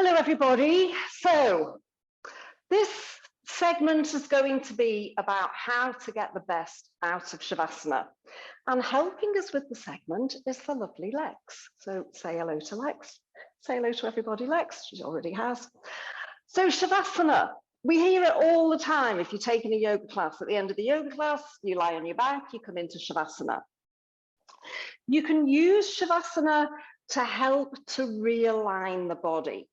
Hello, everybody. So this segment is going to be about how to get the best out of Shavasana. And helping us with the segment is the lovely Lex. So say hello to Lex. Say hello to everybody, Lex. She already has. So Shavasana, we hear it all the time. If you're taking a yoga class, at the end of the yoga class, you lie on your back, you come into Shavasana. You can use Shavasana to help to realign the body.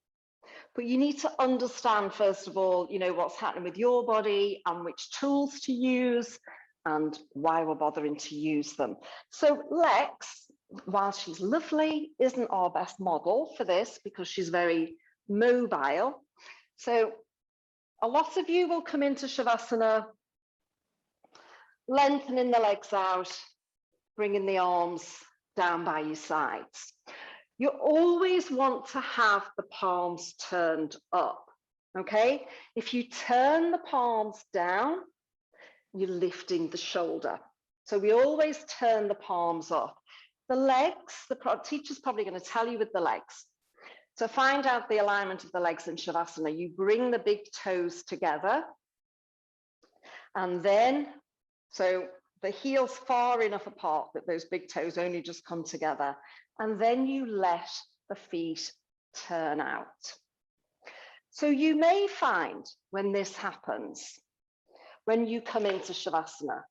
But you need to understand, first of all, what's happening with your body and which tools to use and why we're bothering to use them. So Lex, while she's lovely, isn't our best model for this because she's very mobile. So a lot of you will come into Shavasana, lengthening the legs out, bringing the arms down by your sides. You always want to have the palms turned up, okay? If you turn the palms down, you're lifting the shoulder. So we always turn the palms up. The legs, the teacher's probably going to tell you with the legs. To find out the alignment of the legs in Shavasana, you bring the big toes together. And then, so the heels far enough apart that those big toes only just come together. And then you let the feet turn out. So you may find when this happens, when you come into Shavasana,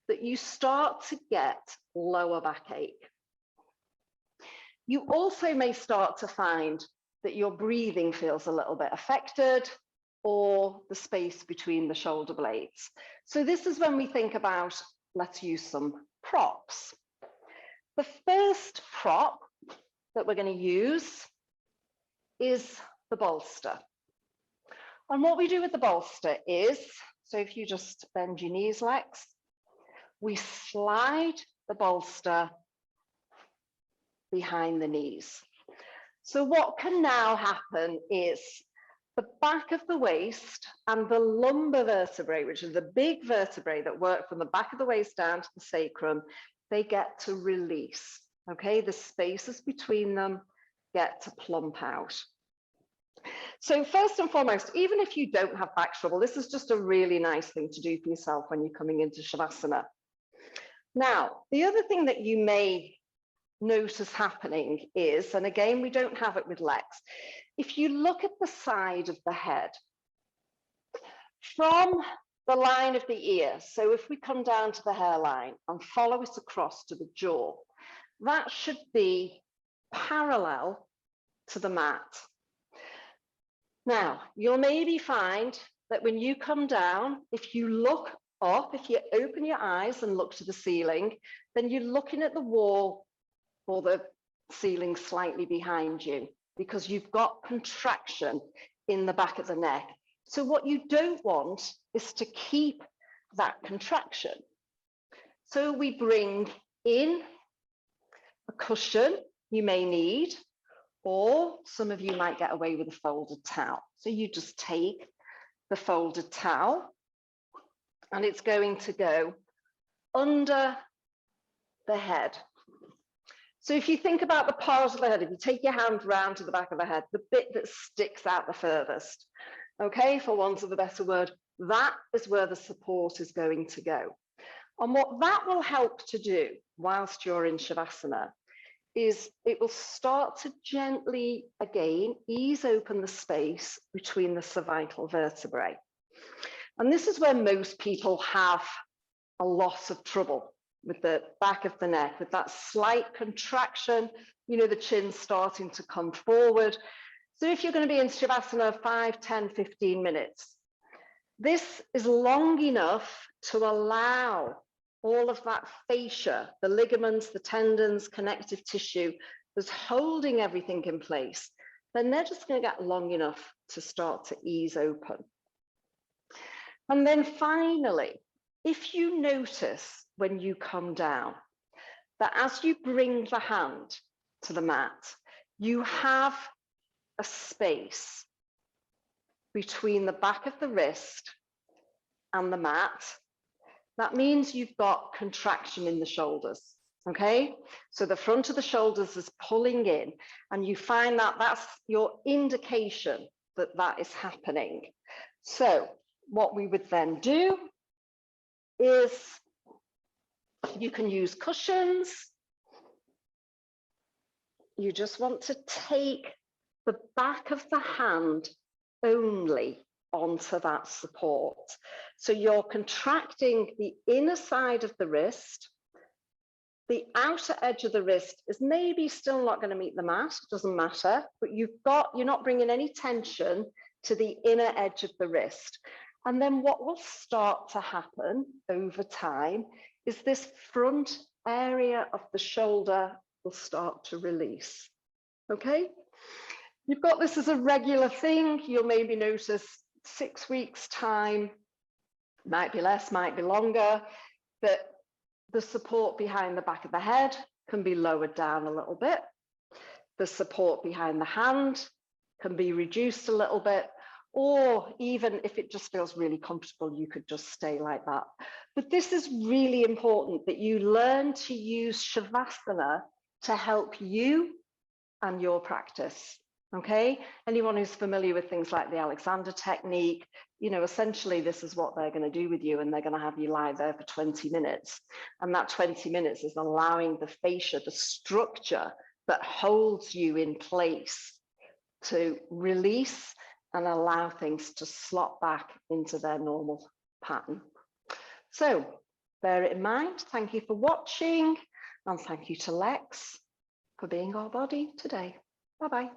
that you start to get lower backache. You also may start to find that your breathing feels a little bit affected, or the space between the shoulder blades. So this is when we think about, let's use some props. The first prop that we're going to use is the bolster. And what we do with the bolster is, so if you just bend your knees, Lex, we slide the bolster behind the knees. So what can now happen is the back of the waist and the lumbar vertebrae, which are the big vertebrae that work from the back of the waist down to the sacrum, they get to release, okay? The spaces between them get to plump out. So first and foremost, even if you don't have back trouble, this is just a really nice thing to do for yourself when you're coming into Shavasana. Now, the other thing that you may notice happening is, and again, we don't have it with Lex, if you look at the side of the head, from the line of the ear, so if we come down to the hairline and follow it across to the jaw, that should be parallel to the mat. Now, you'll maybe find that when you come down, if you look up, if you open your eyes and look to the ceiling, then you're looking at the wall or the ceiling slightly behind you because you've got contraction in the back of the neck. So what you don't want is to keep that contraction. So we bring in a cushion you may need, or some of you might get away with a folded towel. So you just take the folded towel and it's going to go under the head. So if you think about the part of the head, if you take your hand round to the back of the head, the bit that sticks out the furthest, okay, for want of a better word, that is where the support is going to go. And what that will help to do whilst you're in Shavasana is it will start to gently, again, ease open the space between the cervical vertebrae. And this is where most people have a lot of trouble with the back of the neck, with that slight contraction, the chin starting to come forward. So if you're going to be in Shavasana 5, 10, 15 minutes, this is long enough to allow all of that fascia, the ligaments, the tendons, connective tissue that's holding everything in place, then they're just going to get long enough to start to ease open. And then finally, if you notice when you come down that as you bring the hand to the mat, you have a space between the back of the wrist and the mat, that means you've got contraction in the shoulders. Okay, so the front of the shoulders is pulling in, and you find that that's your indication that that is happening. So what we would then do is you can use cushions. You just want to take the back of the hand only onto that support. So you're contracting the inner side of the wrist. The outer edge of the wrist is maybe still not going to meet the mat, doesn't matter, but you're not bringing any tension to the inner edge of the wrist. And then what will start to happen over time is this front area of the shoulder will start to release. Okay? You've got this as a regular thing. You'll maybe notice 6 weeks time, might be less, might be longer, that the support behind the back of the head can be lowered down a little bit. The support behind the hand can be reduced a little bit, or even if it just feels really comfortable, you could just stay like that. But this is really important, that you learn to use Shavasana to help you and your practice. Okay, anyone who's familiar with things like the Alexander technique, you know, essentially this is what they're going to do with you, and they're going to have you lie there for 20 minutes. And that 20 minutes is allowing the fascia, the structure that holds you in place, to release and allow things to slot back into their normal pattern. So bear it in mind. Thank you for watching, and thank you to Lex for being our body today. Bye-bye.